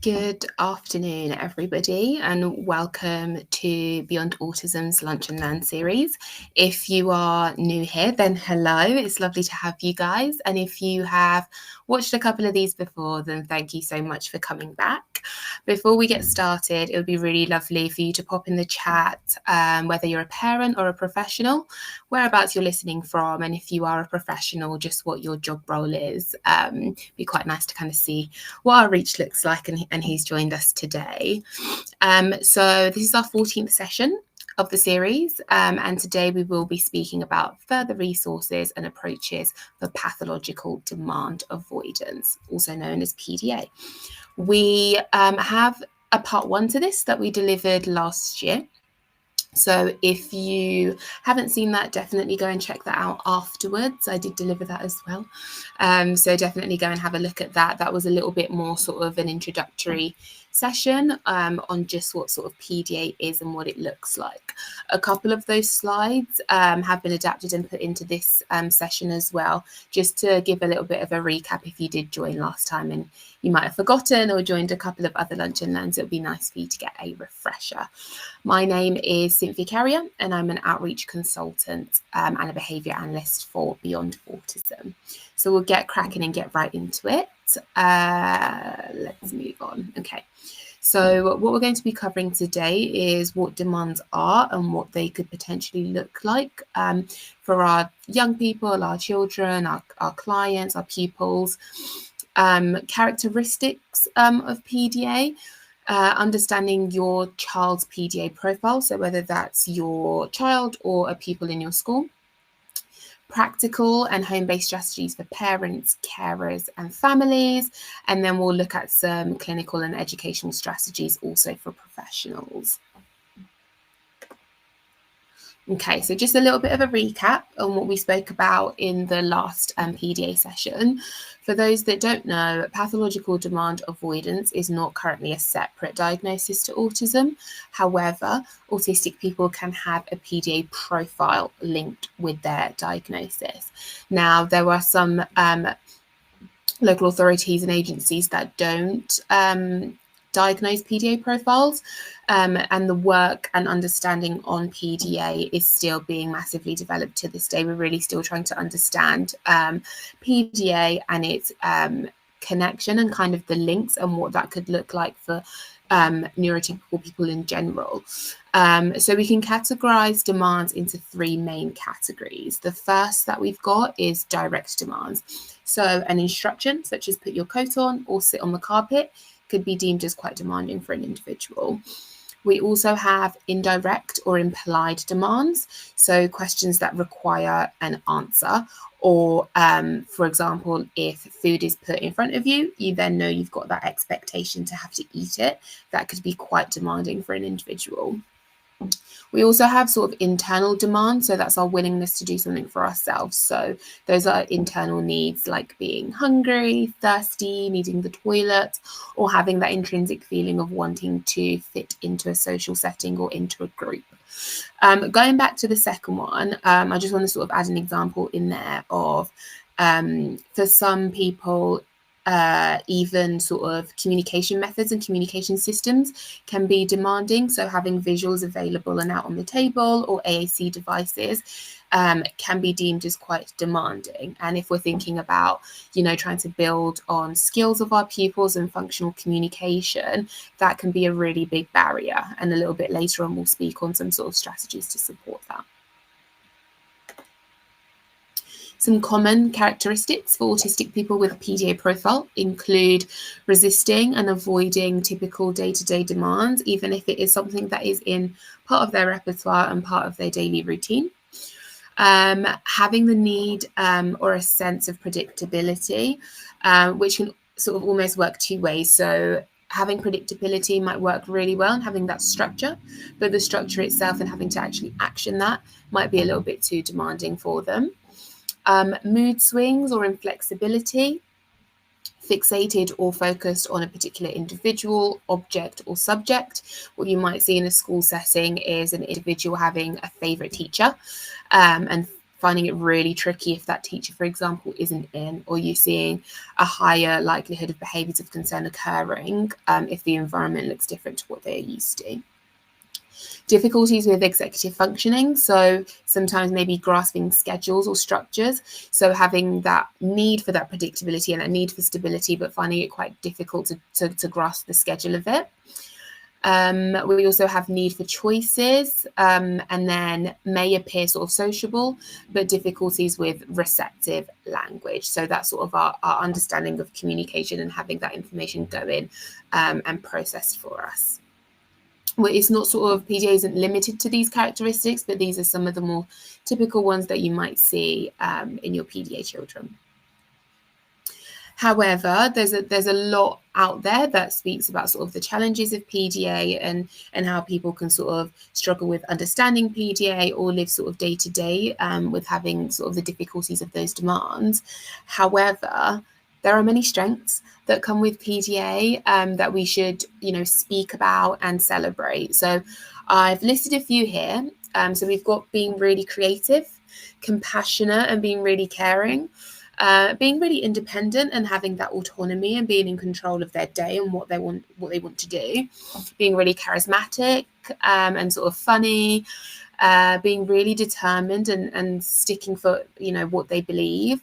Good afternoon, everybody, and welcome to Beyond Autism's Lunch and Learn series. If you are new here, then hello, it's lovely to have you guys. And if you have watched a couple of these before, then thank you so much for coming back. Before we get started, it would be really lovely for you to pop in the chat, whether you're a parent or a professional, whereabouts you're listening from, and if you are a professional, just what your job role is. Be quite nice to kind of see what our reach looks like and who's joined us today. So this is our 14th session of the series, and today we will be speaking about further resources and approaches for pathological demand avoidance, also known as PDA. We have a part 1 to this that we delivered last year. So if you haven't seen that, definitely go and check that out afterwards. I did deliver that as well. So definitely go and have a look at that. That was a little bit more sort of an introductory session on just what sort of PDA is and what it looks like. A couple of those slides have been adapted and put into this session as well, just to give a little bit of a recap if you did join last time and you might have forgotten or joined a couple of other Lunch and Learns. It would be nice for you to get a refresher. My name is Cynthia Carrier, and I'm an outreach consultant and a behaviour analyst for Beyond Autism. So we'll get cracking and get right into it. Let's move on. Okay. So what we're going to be covering today is what demands are and what they could potentially look like for our young people, our children, our clients, our pupils, characteristics of PDA, understanding your child's PDA profile, so whether that's your child or a pupil in your school, practical and home-based strategies for parents, carers and families, and then we'll look at some clinical and educational strategies also for professionals. Okay, so just a little bit of a recap on what we spoke about in the last PDA session. For those that don't know, pathological demand avoidance is not currently a separate diagnosis to autism. However, autistic people can have a PDA profile linked with their diagnosis. Now, there are some local authorities and agencies that don't diagnose PDA profiles, and the work and understanding on PDA is still being massively developed to this day. We're really still trying to understand PDA and its connection and kind of the links and what that could look like for neurotypical people in general. So we can categorize demands into 3 main categories. The first that we've got is direct demands. So an instruction such as put your coat on or sit on the carpet could be deemed as quite demanding for an individual. We also have indirect or implied demands, so questions that require an answer, or for example, if food is put in front of you, you then know you've got that expectation to have to eat it. That could be quite demanding for an individual. We also have sort of internal demand, so that's our willingness to do something for ourselves. So those are internal needs like being hungry, thirsty, needing the toilet, or having that intrinsic feeling of wanting to fit into a social setting or into a group. Going back to the second one, I just want to sort of add an example in there of, for some people, even sort of communication methods and communication systems can be demanding. So having visuals available and out on the table or AAC devices can be deemed as quite demanding. And if we're thinking about, trying to build on skills of our pupils and functional communication, that can be a really big barrier. And a little bit later on, we'll speak on some sort of strategies to support that. Some common characteristics for autistic people with a PDA profile include resisting and avoiding typical day-to-day demands, even if it is something that is in part of their repertoire and part of their daily routine. Having the need or a sense of predictability, which can sort of almost work 2 ways. So having predictability might work really well and having that structure, but the structure itself and having to actually action that might be a little bit too demanding for them. Mood swings or inflexibility, fixated or focused on a particular individual, object or subject. What you might see in a school setting is an individual having a favourite teacher and finding it really tricky if that teacher, for example, isn't in, or you're seeing a higher likelihood of behaviours of concern occurring if the environment looks different to what they're used to. Difficulties with executive functioning, so sometimes maybe grasping schedules or structures, so having that need for that predictability and that need for stability, but finding it quite difficult to grasp the schedule of it. We also have need for choices, and then may appear sort of sociable, but difficulties with receptive language. So that's sort of our understanding of communication and having that information go in and processed for us. Well, it's not sort of, PDA isn't limited to these characteristics, but these are some of the more typical ones that you might see in your PDA children. However, there's a lot out there that speaks about sort of the challenges of PDA and how people can sort of struggle with understanding PDA or live sort of day to day with having sort of the difficulties of those demands. However, there are many strengths that come with PDA that we should, speak about and celebrate. So I've listed a few here. So we've got being really creative, compassionate, and being really caring. Being really independent and having that autonomy and being in control of their day and what they want to do. Being really charismatic and sort of funny. Being really determined and sticking for what they believe.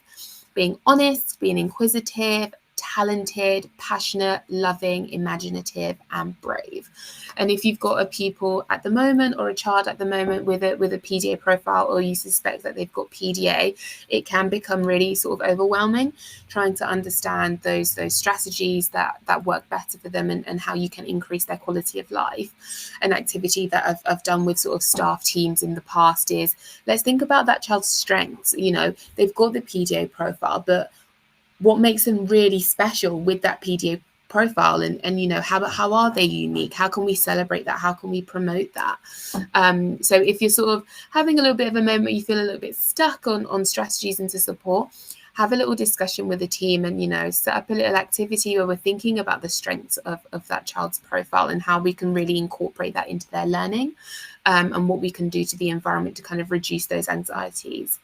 Being honest, being inquisitive, talented, passionate, loving, imaginative, and brave. And if you've got a pupil at the moment or a child at the moment with a PDA profile, or you suspect that they've got PDA, it can become really sort of overwhelming trying to understand those strategies that work better for them and how you can increase their quality of life. An activity that I've done with sort of staff teams in the past is, let's think about that child's strengths. They've got the PDA profile, but what makes them really special with that PDA profile, and how are they unique? How can we celebrate that? How can we promote that? So if you're sort of having a little bit of a moment, you feel a little bit stuck on strategies and to support, have a little discussion with the team and set up a little activity where we're thinking about the strengths of that child's profile and how we can really incorporate that into their learning, and what we can do to the environment to kind of reduce those anxieties.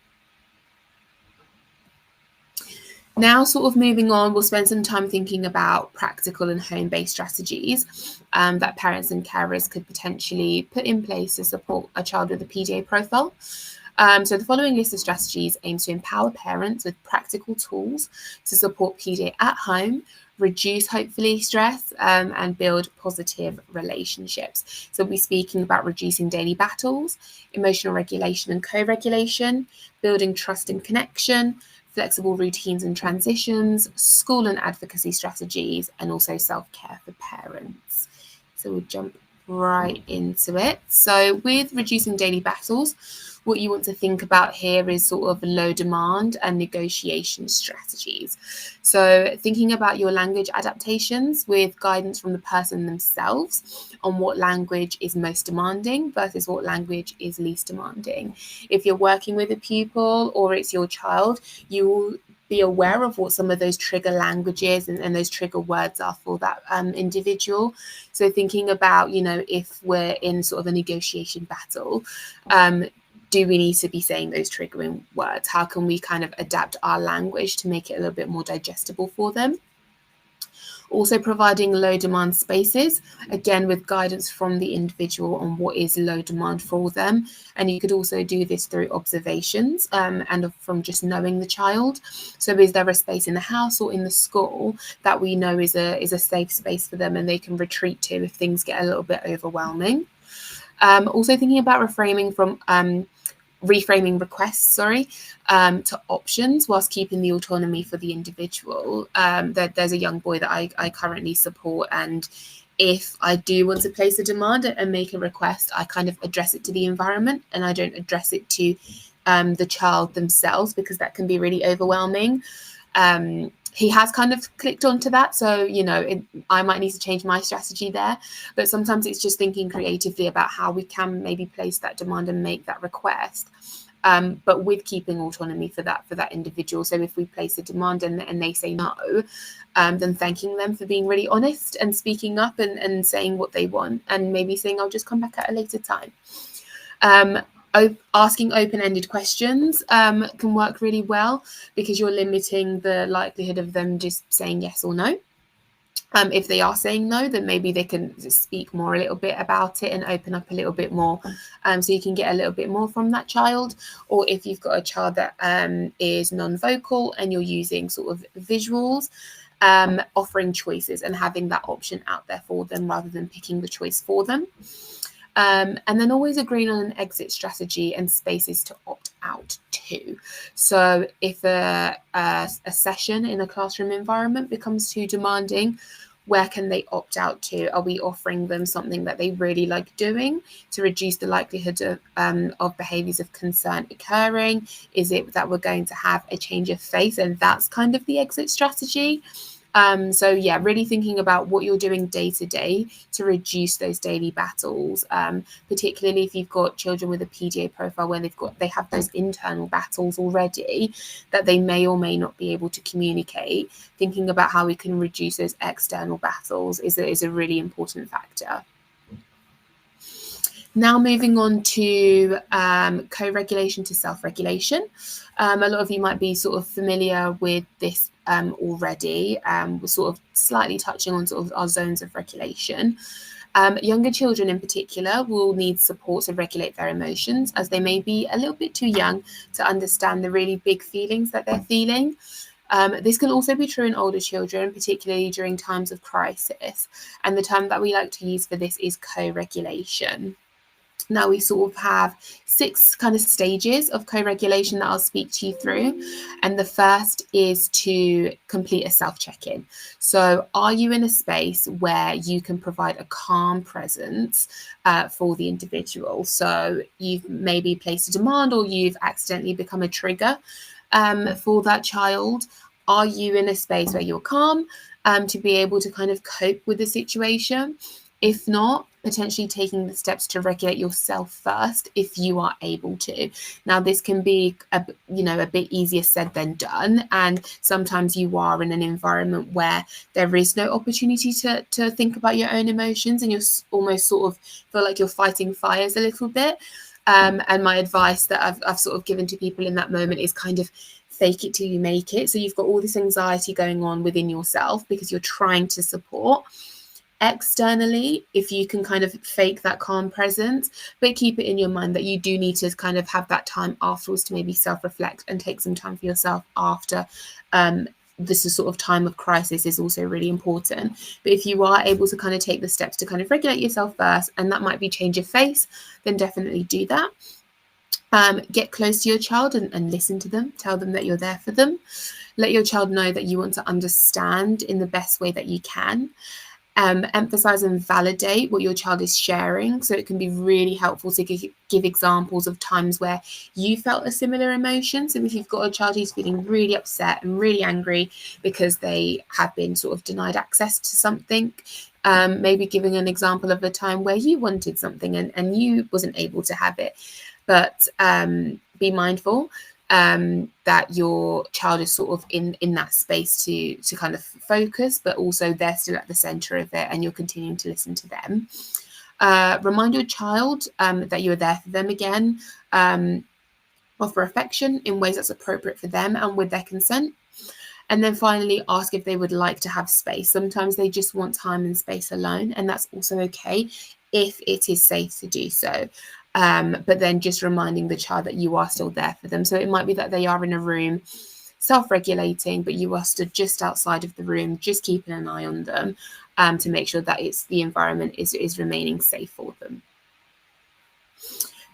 Now, sort of moving on, we'll spend some time thinking about practical and home-based strategies that parents and carers could potentially put in place to support a child with a PDA profile. So the following list of strategies aims to empower parents with practical tools to support PDA at home, reduce, hopefully, stress, and build positive relationships. So we'll be speaking about reducing daily battles, emotional regulation and co-regulation, building trust and connection, flexible routines and transitions, school and advocacy strategies, and also self-care for parents. So we'll jump right into it. So with reducing daily battles, what you want to think about here is sort of low demand and negotiation strategies. So thinking about your language adaptations with guidance from the person themselves on what language is most demanding versus what language is least demanding. If you're working with a pupil or it's your child, you will be aware of what some of those trigger languages and those trigger words are for that individual. So thinking about, if we're in sort of a negotiation battle, do we need to be saying those triggering words? How can we kind of adapt our language to make it a little bit more digestible for them? Also providing low demand spaces, again, with guidance from the individual on what is low demand for them. And you could also do this through observations and from just knowing the child. So is there a space in the house or in the school that we know is a safe space for them and they can retreat to if things get a little bit overwhelming? Also thinking about reframing requests, to options whilst keeping the autonomy for the individual. There's a young boy that I currently support, and if I do want to place a demand and make a request, I kind of address it to the environment and I don't address it to the child themselves, because that can be really overwhelming. He has kind of clicked onto that. So, I might need to change my strategy there. But sometimes it's just thinking creatively about how we can maybe place that demand and make that request, but with keeping autonomy for that individual. So if we place a demand and they say no, then thanking them for being really honest and speaking up and saying what they want, and maybe saying, I'll just come back at a later time. Asking open-ended questions can work really well, because you're limiting the likelihood of them just saying yes or no. If they are saying no, then maybe they can speak more a little bit about it and open up a little bit more, so you can get a little bit more from that child. Or if you've got a child that is non-vocal and you're using sort of visuals, offering choices and having that option out there for them rather than picking the choice for them. And then always agreeing on an exit strategy and spaces to opt out to. So if a session in a classroom environment becomes too demanding, where can they opt out to? Are we offering them something that they really like doing to reduce the likelihood of behaviours of concern occurring? Is it that we're going to have a change of face, and that's kind of the exit strategy? So yeah, really thinking about what you're doing day to day to reduce those daily battles, particularly if you've got children with a PDA profile where they have those internal battles already that they may or may not be able to communicate. Thinking about how we can reduce those external battles is a really important factor. Now moving on to co-regulation to self-regulation. A lot of you might be sort of familiar with this already. We're sort of slightly touching on sort of our zones of regulation. Younger children in particular will need support to regulate their emotions, as they may be a little bit too young to understand the really big feelings that they're feeling. This can also be true in older children, particularly during times of crisis. And the term that we like to use for this is co-regulation. Now we sort of have 6 kind of stages of co-regulation that I'll speak to you through. And the first is to complete a self-check-in. So are you in a space where you can provide a calm presence for the individual? So you've maybe placed a demand, or you've accidentally become a trigger for that child. Are you in a space where you're calm to be able to kind of cope with the situation? If not, potentially taking the steps to regulate yourself first if you are able to. Now, this can be a bit easier said than done, and sometimes you are in an environment where there is no opportunity to think about your own emotions, and you're almost sort of feel like you're fighting fires a little bit. And my advice that I've sort of given to people in that moment is kind of fake it till you make it. So you've got all this anxiety going on within yourself because you're trying to support. Externally, if you can kind of fake that calm presence, but keep it in your mind that you do need to kind of have that time afterwards to maybe self-reflect and take some time for yourself after this is sort of time of crisis is also really important. But if you are able to kind of take the steps to kind of regulate yourself first, and that might be change of face, then definitely do that. Get close to your child and listen to them. Tell them that you're there for them. Let your child know that you want to understand in the best way that you can. Emphasize and validate what your child is sharing. So it can be really helpful to give examples of times where you felt a similar emotion. So if you've got a child who's feeling really upset and really angry because they have been sort of denied access to something, maybe giving an example of a time where you wanted something and you wasn't able to have it. But be mindful that your child is sort of in that space to kind of focus, but also they're still at the center of it and you're continuing to listen to them. Remind your child that you're there for them again. Offer affection in ways that's appropriate for them and with their consent. And then finally, ask if they would like to have space. Sometimes they just want time and space alone, and that's also okay if it is safe to do so. But then just reminding the child that you are still there for them. So it might be that they are in a room self-regulating, but you are stood just outside of the room, just keeping an eye on them to make sure that the environment is remaining safe for them.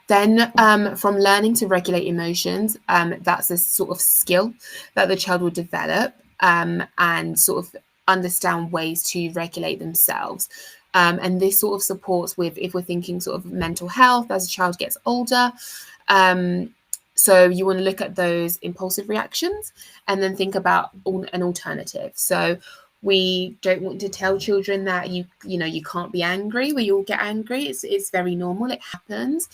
Then from learning to regulate emotions, that's a sort of skill that the child will develop and sort of understand ways to regulate themselves. And this sort of supports with, if we're thinking sort of mental health as a child gets older. So you want to look at those impulsive reactions and then think about an alternative. So We don't want to tell children that you can't be angry. We all get angry. It's very normal. It happens.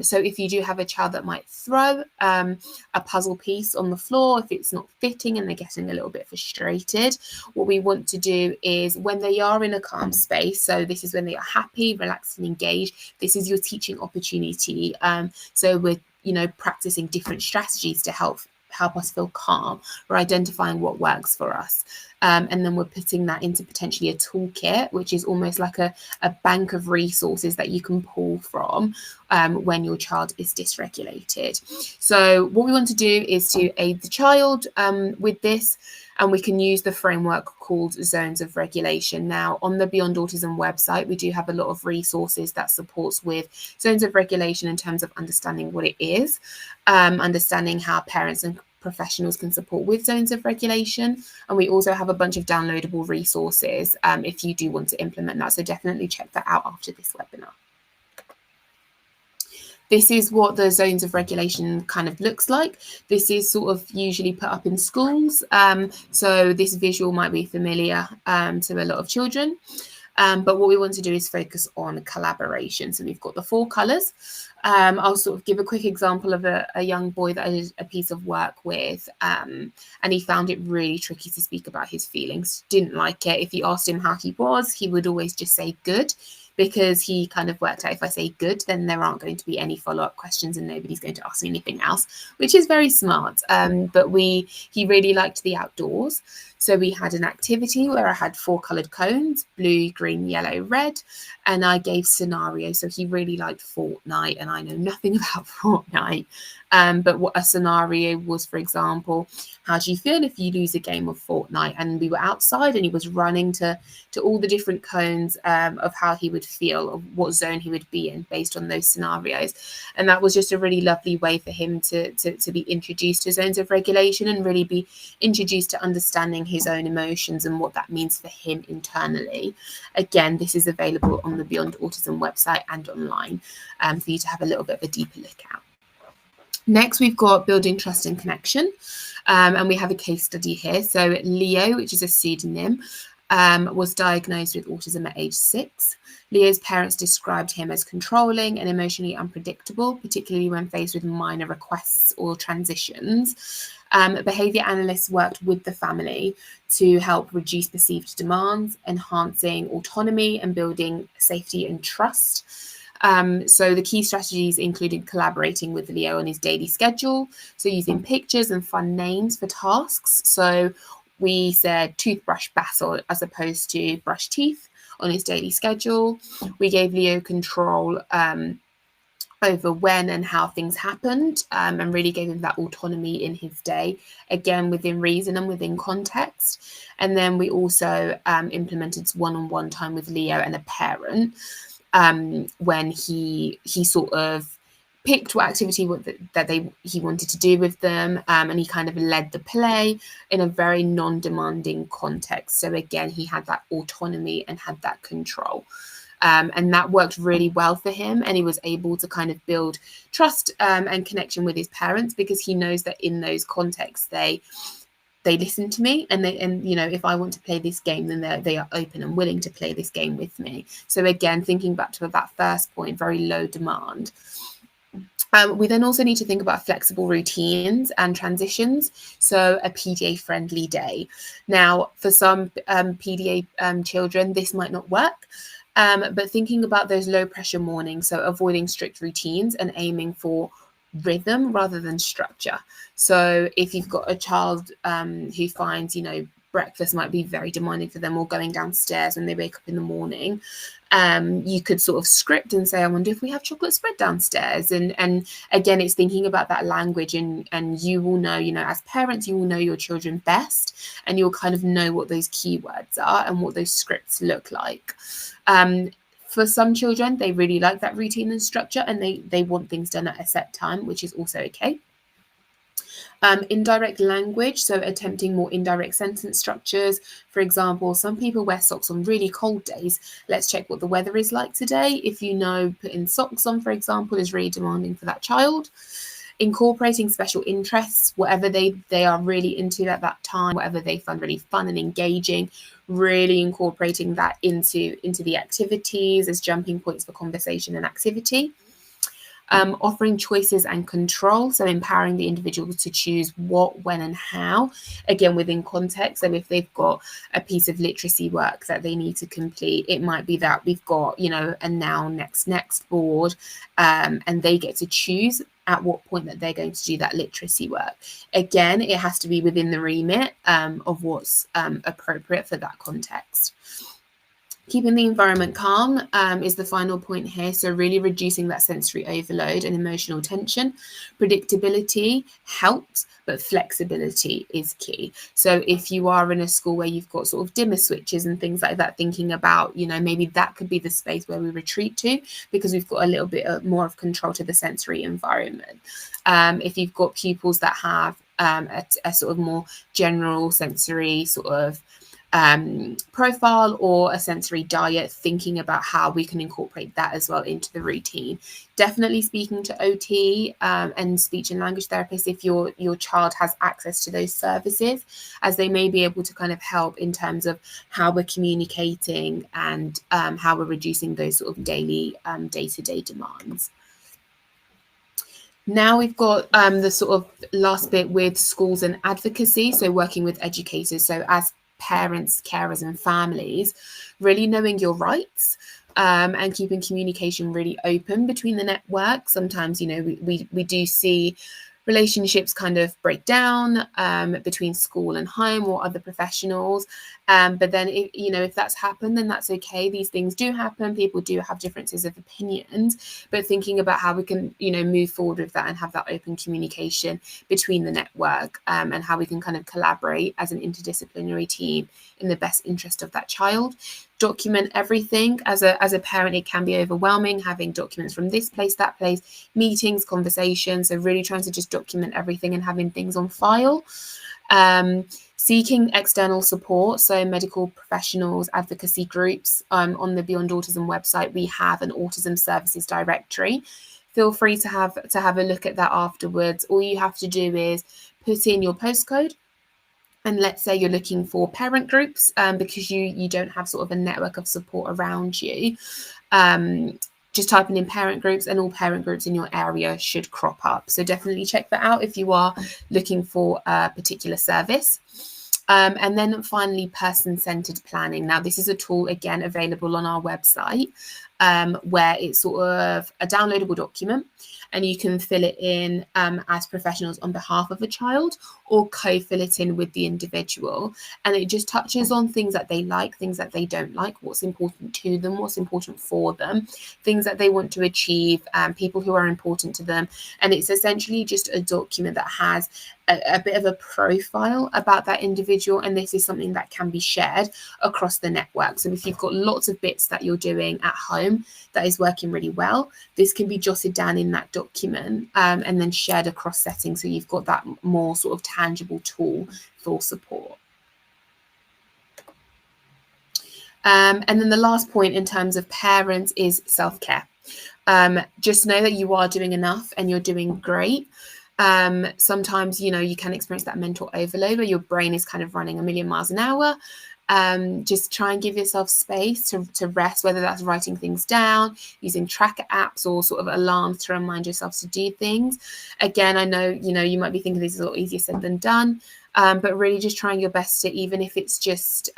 So if you do have a child that might throw a puzzle piece on the floor, if it's not fitting and they're getting a little bit frustrated, what we want to do is, when they are in a calm space, so this is when they are happy, relaxed and engaged, this is your teaching opportunity. So we're practicing different strategies to help us feel calm. We're identifying what works for us. And then we're putting that into potentially a toolkit, which is almost like a bank of resources that you can pull from when your child is dysregulated. So what we want to do is to aid the child with this, and we can use the framework called Zones of Regulation. Now, on the Beyond Autism website, we do have a lot of resources that supports with zones of regulation in terms of understanding what it is, understanding how parents and professionals can support with zones of regulation. And we also have a bunch of downloadable resources if you do want to implement that. So definitely check that out after this webinar. This is what the zones of regulation kind of looks like. This is sort of usually put up in schools. So this visual might be familiar to a lot of children. But what we want to do is focus on collaboration. So we've got the 4 colours. I'll sort of give a quick example of a young boy that I did a piece of work with, and he found it really tricky to speak about his feelings, didn't like it. If you asked him how he was, he would always just say good, because he kind of worked out, if I say good, then there aren't going to be any follow-up questions and nobody's going to ask me anything else, which is very smart. But he really liked the outdoors. So we had an activity where I had 4 coloured cones, blue, green, yellow, red, and I gave scenarios. So he really liked Fortnite, and I know nothing about Fortnite. But what a scenario was, for example, how do you feel if you lose a game of Fortnite? And we were outside and he was running to all the different cones of how he would feel, of what zone he would be in based on those scenarios. And that was just a really lovely way for him to be introduced to zones of regulation and really be introduced to understanding his own emotions and what that means for him internally. Again, this is available on the Beyond Autism website and online for you to have a little bit of a deeper look at. Next, we've got building trust and connection, and we have a case study here. So Leo, which is a pseudonym, was diagnosed with autism at age 6. Leo's parents described him as controlling and emotionally unpredictable, particularly when faced with minor requests or transitions. Behaviour analysts worked with the family to help reduce perceived demands, enhancing autonomy and building safety and trust. So the key strategies included collaborating with Leo on his daily schedule, so using pictures and fun names for tasks. So we said toothbrush Basil as opposed to brush teeth on his daily schedule. We gave Leo control over when and how things happened, and really gave him that autonomy in his day, again within reason and within context. And then we also implemented one-on-one time with Leo and a parent when he sort of picked what activity he wanted to do with them, and he kind of led the play in a very non-demanding context. So again, he had that autonomy and had that control. And that worked really well for him, and he was able to kind of build trust and connection with his parents, because he knows that in those contexts they listen to me, and if I want to play this game, then they are open and willing to play this game with me. So again, thinking back to that first point, very low demand. We then also need to think about flexible routines and transitions. So a PDA friendly day. Now, for some PDA children, this might not work. But thinking about those low pressure mornings, so avoiding strict routines and aiming for rhythm rather than structure. So if you've got a child who finds, breakfast might be very demanding for them, or going downstairs when they wake up in the morning, you could sort of script and say, I wonder if we have chocolate spread downstairs. And again, it's thinking about that language, and you will know, as parents, you will know your children best, and you'll kind of know what those keywords are and what those scripts look like. For some children, they really like that routine and structure, and they want things done at a set time, which is also okay. Indirect language, so attempting more indirect sentence structures. For example, some people wear socks on really cold days. Let's check what the weather is like today. If putting socks on, for example, is really demanding for that child. incorporating special interests, whatever they are really into at that time, whatever they find really fun and engaging, really incorporating that into the activities as jumping points for conversation and activity. Offering choices and control, so empowering the individual to choose what, when, and how, again within context. So if they've got a piece of literacy work that they need to complete, it might be that we've got, a now, next board, and they get to choose at what point that they're going to do that literacy work. Again, it has to be within the remit of what's appropriate for that context. Keeping the environment calm is the final point here. So really reducing that sensory overload and emotional tension. Predictability helps, but flexibility is key. So if you are in a school where you've got sort of dimmer switches and things like that, thinking about, maybe that could be the space where we retreat to, because we've got a little bit more of control to the sensory environment. If you've got pupils that have a sort of more general sensory sort of profile or a sensory diet, thinking about how we can incorporate that as well into the routine. Definitely speaking to OT and speech and language therapists if your child has access to those services, as they may be able to kind of help in terms of how we're communicating and how we're reducing those sort of daily day-to-day demands. Now we've got the sort of last bit with schools and advocacy, so working with educators. So as parents, carers, and families, really knowing your rights and keeping communication really open between the network. Sometimes, we do see relationships kind of break down between school and home or other professionals. But then, if that's happened, then that's okay. These things do happen. People do have differences of opinions, but thinking about how we can, move forward with that and have that open communication between the network and how we can kind of collaborate as an interdisciplinary team in the best interest of that child. Document everything. As a parent, it can be overwhelming having documents from this place, that place, meetings, conversations. So really trying to just document everything and having things on file. Seeking external support, so medical professionals, advocacy groups. On the Beyond Autism website, we have an autism services directory. Feel free to have a look at that afterwards. All you have to do is put in your postcode. And let's say you're looking for parent groups because you don't have sort of a network of support around you. Just typing in parent groups and all parent groups in your area should crop up. So definitely check that out if you are looking for a particular service. And then finally, person-centered planning. Now, this is a tool, again, available on our website where it's sort of a downloadable document and you can fill it in as professionals on behalf of a child or co-fill it in with the individual. And it just touches on things that they like, things that they don't like, what's important to them, what's important for them, things that they want to achieve, people who are important to them. And it's essentially just a document that has a bit of a profile about that individual, and this is something that can be shared across the network. So if you've got lots of bits that you're doing at home that is working really well, this can be jotted down in that document and then shared across settings, so you've got that more sort of tangible tool for support. And then the last point in terms of parents is self-care. Just know that you are doing enough and you're doing great. Sometimes, you can experience that mental overload where your brain is kind of running a million miles an hour. Just try and give yourself space to rest, whether that's writing things down, using tracker apps or sort of alarms to remind yourself to do things. Again, I know, you might be thinking this is a lot easier said than done, but really just trying your best to, even if it's just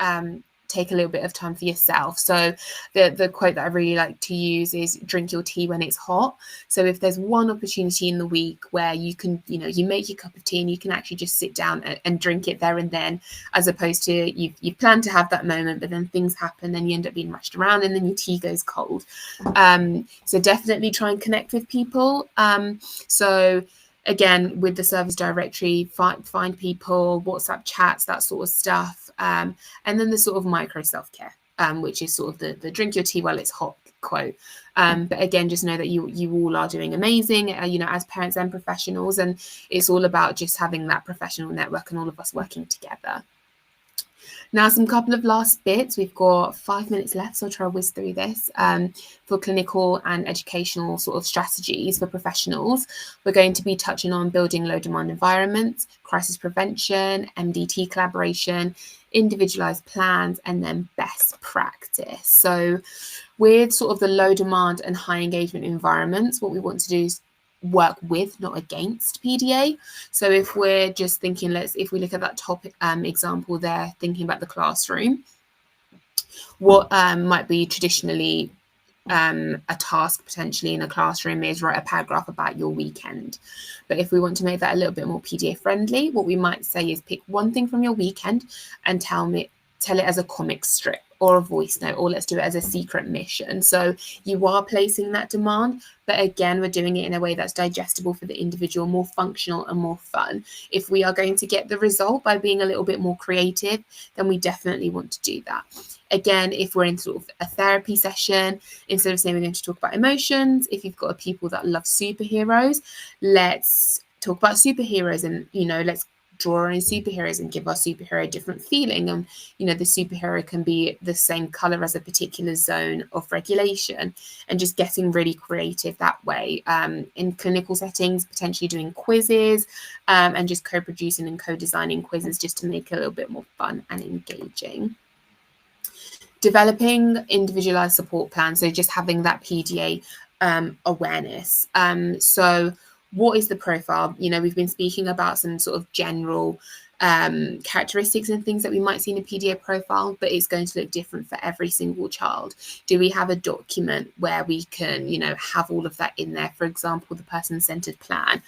take a little bit of time for yourself. So the quote that I really like to use is drink your tea when it's hot. So if there's one opportunity in the week where you can, you make your cup of tea and you can actually just sit down and drink it there and then, as opposed to you plan to have that moment, but then things happen and you end up being rushed around and then your tea goes cold. So definitely try and connect with people. So again, with the service directory, find people, WhatsApp chats, that sort of stuff. And then the sort of micro self-care, which is sort of the drink your tea while it's hot quote. But again, just know that you all are doing amazing, as parents and professionals. And it's all about just having that professional network and all of us working together. Now, some couple of last bits. We've got 5 minutes left, so I'll try to whiz through this. For clinical and educational sort of strategies for professionals, we're going to be touching on building low demand environments, crisis prevention, MDT collaboration, individualized plans, and then best practice. So with sort of the low demand and high engagement environments, what we want to do is work with, not against PDA. So if we're just thinking, if we look at that top example there, thinking about the classroom, what might be traditionally a task potentially in a classroom is write a paragraph about your weekend. But if we want to make that a little bit more PDA friendly, what we might say is pick one thing from your weekend and tell it as a comic strip or a voice note, or let's do it as a secret mission. So you are placing that demand, but again, we're doing it in a way that's digestible for the individual, more functional and more fun. If we are going to get the result by being a little bit more creative, then we definitely want to do that. Again, if we're in sort of a therapy session, instead of saying we're going to talk about emotions, if you've got a people that love superheroes, let's talk about superheroes and, let's draw in superheroes and give our superhero a different feeling. And, the superhero can be the same color as a particular zone of regulation, and just getting really creative that way. In clinical settings, potentially doing quizzes and just co-producing and co-designing quizzes just to make it a little bit more fun and engaging. Developing individualized support plans, so just having that PDA awareness. So what is the profile? We've been speaking about some sort of general characteristics and things that we might see in a PDA profile, but it's going to look different for every single child. Do we have a document where we can, have all of that in there? For example, the person-centered plan.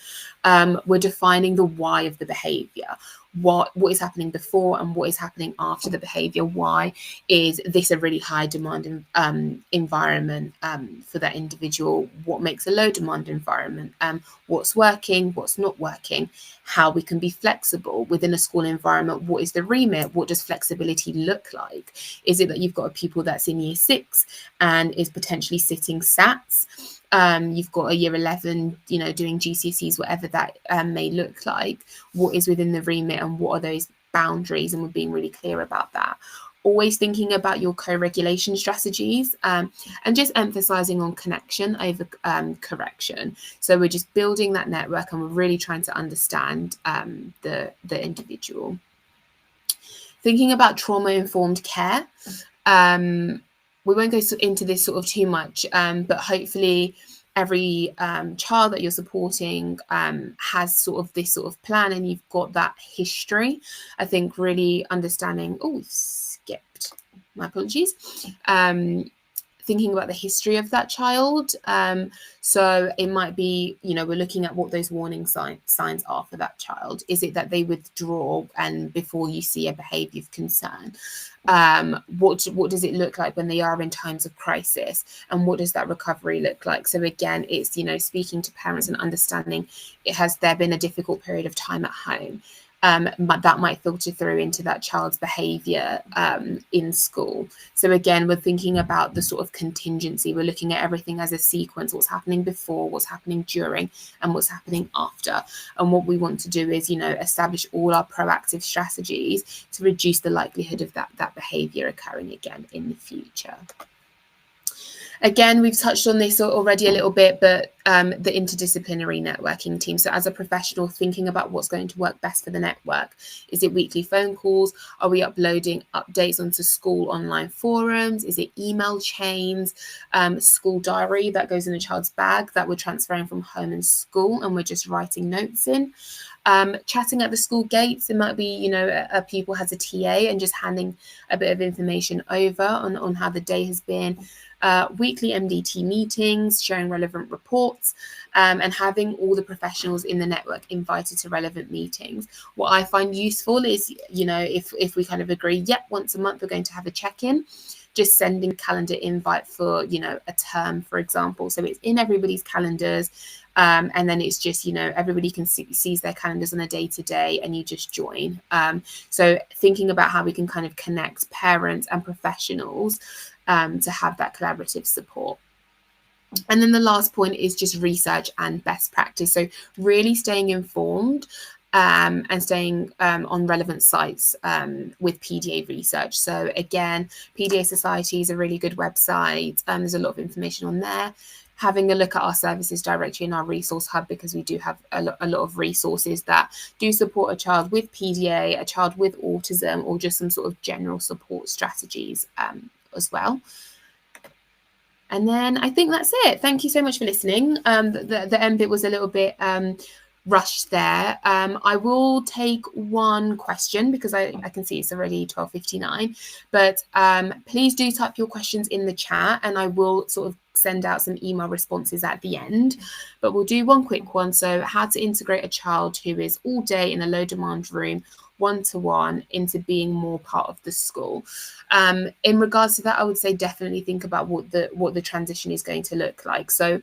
We're defining the why of the behavior. What is happening before and what is happening after the behavior? Why is this a really high demand environment for that individual? What makes a low demand environment? What's working, what's not working? How we can be flexible within a school environment? What is the remit? What does flexibility look like? Is it that you've got a pupil that's in year 6 and is potentially sitting SATs? You've got a year 11, doing GCSEs, whatever that may look like. What is within the remit and what are those boundaries? And we're being really clear about that. Always thinking about your co-regulation strategies and just emphasizing on connection over correction. So we're just building that network and we're really trying to understand the individual. Thinking about trauma-informed care. We won't go into this sort of too much, but hopefully every child that you're supporting has sort of this sort of plan and you've got that history. I think really understanding, skipped, my apologies. Thinking about the history of that child. So it might be, we're looking at what those warning signs are for that child. Is it that they withdraw and before you see a behavior of concern? What does it look like when they are in times of crisis? And what does that recovery look like? So again, it's, speaking to parents and understanding, has there been a difficult period of time at home? But that might filter through into that child's behavior in school. So again, we're thinking about the sort of contingency. We're looking at everything as a sequence, what's happening before, what's happening during, and what's happening after. And what we want to do is, establish all our proactive strategies to reduce the likelihood of that behavior occurring again in the future. Again, we've touched on this already a little bit, but the interdisciplinary networking team. So as a professional, thinking about what's going to work best for the network. Is it weekly phone calls? Are we uploading updates onto school online forums? Is it email chains, school diary that goes in a child's bag that we're transferring from home and school and we're just writing notes in? Chatting at the school gates, it might be, a pupil has a TA and just handing a bit of information over on how the day has been. Weekly MDT meetings, sharing relevant reports, and having all the professionals in the network invited to relevant meetings. What I find useful is, if we kind of agree, once a month we're going to have a check-in, just sending a calendar invite for, a term, for example. So it's in everybody's calendars. And then it's just, everybody can sees their calendars on a day-to-day and you just join. So thinking about how we can kind of connect parents and professionals to have that collaborative support. And then the last point is just research and best practice. So really staying informed and staying on relevant sites with PDA research. So again, PDA Society is a really good website. There's a lot of information on there. Having a look at our services directory in our resource hub, because we do have a lot of resources that do support a child with PDA, a child with autism, or just some sort of general support strategies as well. And then I think that's it. Thank you so much for listening. The end bit was a little bit rushed there. I will take one question because I can see it's already 12:59, but please do type your questions in the chat and I will sort of send out some email responses at the end, but we'll do one quick one. So how to integrate a child who is all day in a low demand room one-to-one into being more part of the school. In regards to that, I would say definitely think about what the transition is going to look like. So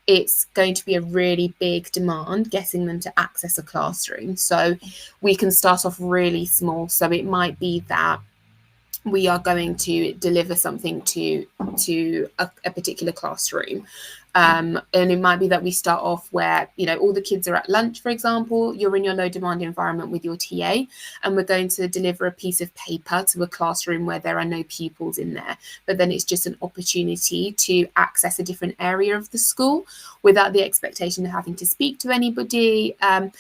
it's going to be a really big demand getting them to access a classroom. So we can start off really small. So it might be that we are going to deliver something to a particular classroom. And it might be that we start off where, you know, all the kids are at lunch, for example, you're in your low demand environment with your TA, and we're going to deliver a piece of paper to a classroom where there are no pupils in there. But then it's just an opportunity to access a different area of the school without the expectation of having to speak to anybody and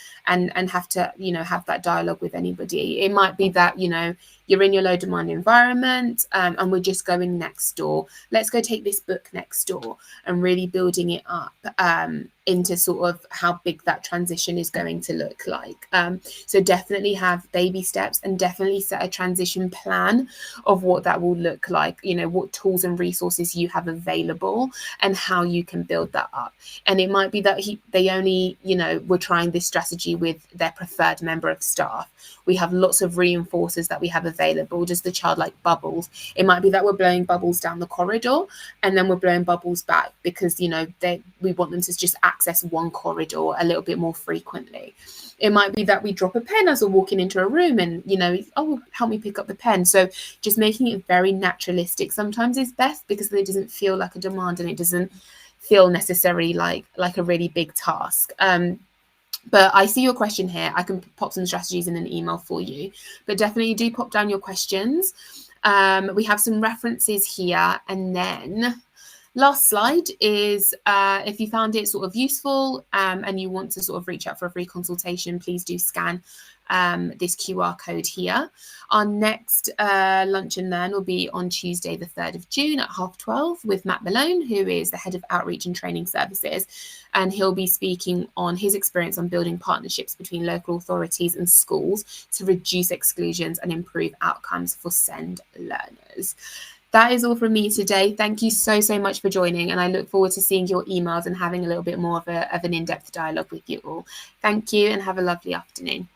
have to, you know, have that dialogue with anybody. It might be that, you know, you're in your low demand environment and we're just going next door. Let's go take this book next door, and really building it up into sort of how big that transition is going to look like. So definitely have baby steps and definitely set a transition plan of what that will look like, you know, what tools and resources you have available and how you can build that up. And it might be that they only, you know, were trying this strategy with their preferred member of staff. We have lots of reinforcers that we have available. Does the child like bubbles? It might be that we're blowing bubbles down the corridor and then we're blowing bubbles back because, you know, we want them to just access one corridor a little bit more frequently. It might be that we drop a pen as we're walking into a room and, you know, oh, help me pick up the pen. So just making it very naturalistic sometimes is best because it doesn't feel like a demand and it doesn't feel necessarily like a really big task. But I see your question here. I can pop some strategies in an email for you, but definitely do pop down your questions. We have some references here. And then last slide is if you found it sort of useful and you want to sort of reach out for a free consultation, please do scan this QR code here. Our next Lunch and Learn will be on Tuesday, the 3rd of June at 12:30 with Matt Malone, who is the Head of Outreach and Training Services. And he'll be speaking on his experience on building partnerships between local authorities and schools to reduce exclusions and improve outcomes for SEND learners. That is all from me today. Thank you so much for joining, and I look forward to seeing your emails and having a little bit more of an in-depth dialogue with you all. Thank you and have a lovely afternoon.